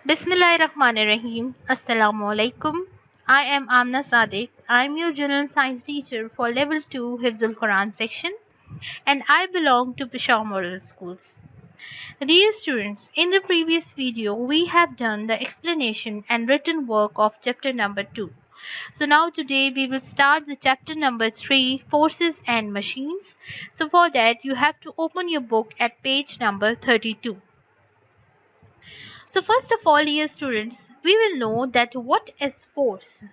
Bismillahirrahmanirrahim. Assalamu alaikum. I am Amna Sadiq. I am your general science teacher for level 2 Hifzul Quran section and I belong to Peshawar Model Schools. Dear students, in the previous video we have done the explanation and written work of chapter number 2. So now today we will start the chapter number 3, Forces and Machines. So for that you have to open your book at page number 32. So first of all, dear students, we will know that what is force.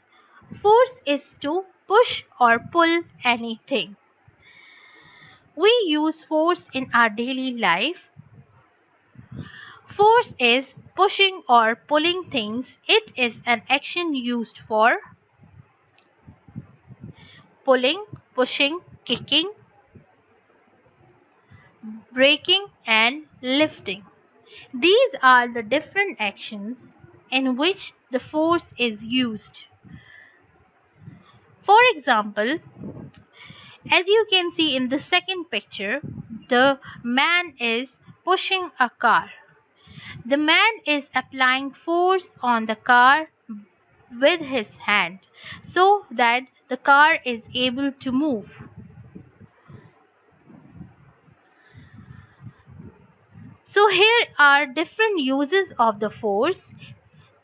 Force is to push or pull anything. We use force in our daily life. Force is pushing or pulling things. It is an action used for pulling, pushing, kicking, breaking and lifting. These are the different actions in which the force is used. For example, as you can see in the second picture, the man is pushing a car. The man is applying force on the car with his hand so that the car is able to move. So here are different uses of the force.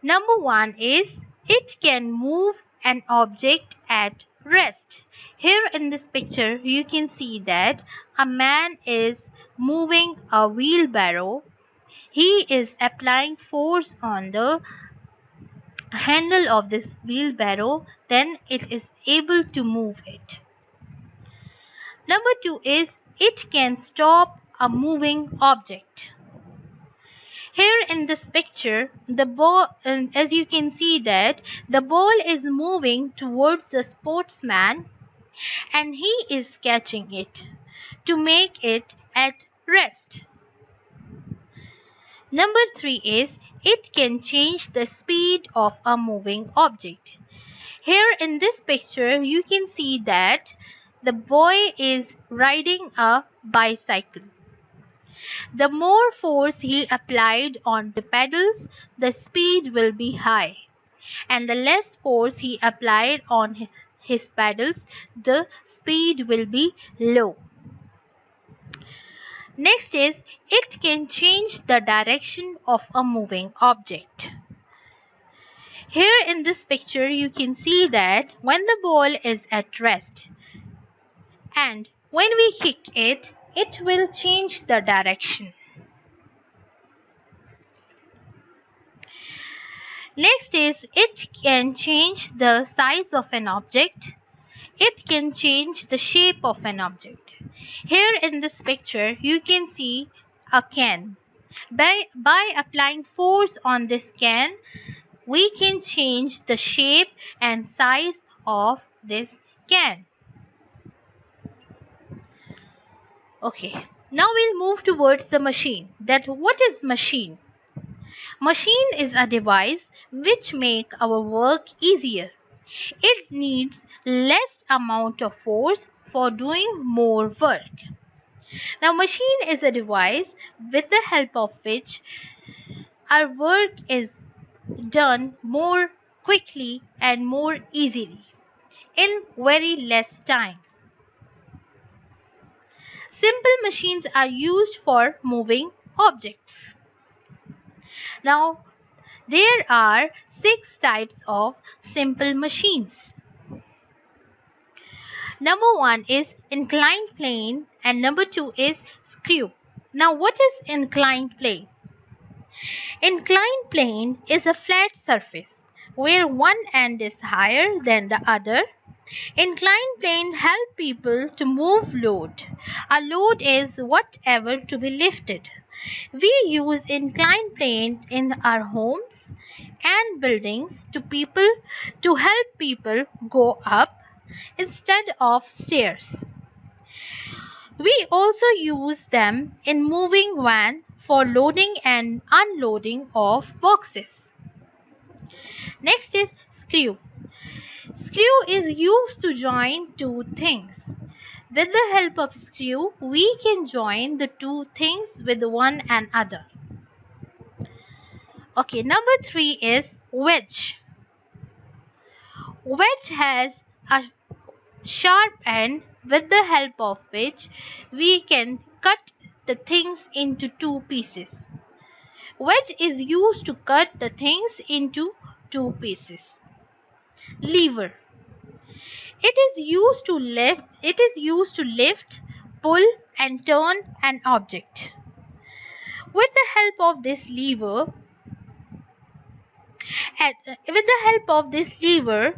Number one is it can move an object at rest. Here in this picture you can see that a man is moving a wheelbarrow. He is applying force on the handle of this wheelbarrow, then it is able to move it. Number two is it can stop a moving object. Here in this picture, the ball, as you can see that the ball is moving towards the sportsman and he is catching it to make it at rest. Number three is it can change the speed of a moving object. Here in this picture, you can see that the boy is riding a bicycle. The more force he applied on the pedals, the speed will be high. And the less force he applied on his pedals, the speed will be low. Next is, it can change the direction of a moving object. Here in this picture, you can see that when the ball is at rest and when we kick it, it will change the direction. Next is it can change the size of an object. It can change the shape of an object. Here in this picture you can see a can. By applying force on this can, we can change the shape and size of this can. Okay, now we'll move towards the machine. That what is machine? Machine is a device which make our work easier. It needs less amount of force for doing more work. Now machine is a device with the help of which our work is done more quickly and more easily in very less time. Simple machines are used for moving objects. Now, there are 6 types of simple machines. Number 1 is inclined plane and number 2 is screw. Now, what is inclined plane? Inclined plane is a flat surface where one end is higher than the other. Inclined plane help people to move load. A load is whatever to be lifted. We use inclined plane in our homes and buildings to help people go up instead of stairs. We also use them in moving van for loading and unloading of boxes. Next is screw. Screw is used to join two things. With the help of screw, we can join the two things with one another. Okay, number 3 is wedge. Wedge has a sharp end with the help of which we can cut the things into two pieces. Wedge is used to cut the things into two pieces. Lever. It is used to lift, pull and turn an object. With the help of this lever,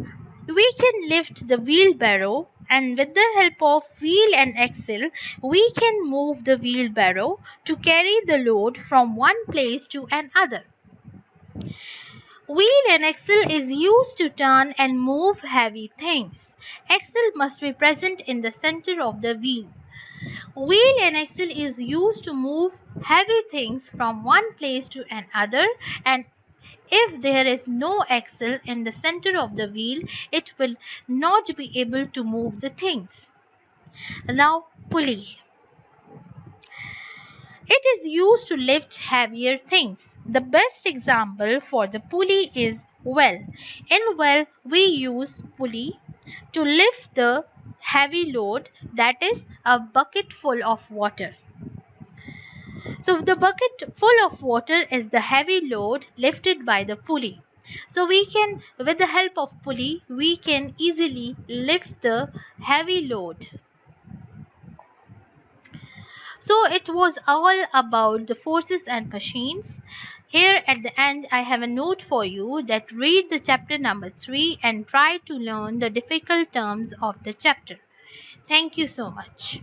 we can lift the wheelbarrow, and with the help of wheel and axle, we can move the wheelbarrow to carry the load from one place to another. Wheel and axle is used to turn and move heavy things. Axle must be present in the center of the wheel. Wheel and axle is used to move heavy things from one place to another, and if there is no axle in the center of the wheel, it will not be able to move the things. Now, pulley. It is used to lift heavier things. The best example for the pulley is well. In well, we use pulley to lift the heavy load, that is a bucket full of water. So the bucket full of water is the heavy load lifted by the pulley. So with the help of pulley, we can easily lift the heavy load. So it was all about the forces and machines. Here at the end, I have a note for you that read the chapter number 3 and try to learn the difficult terms of the chapter. Thank you so much.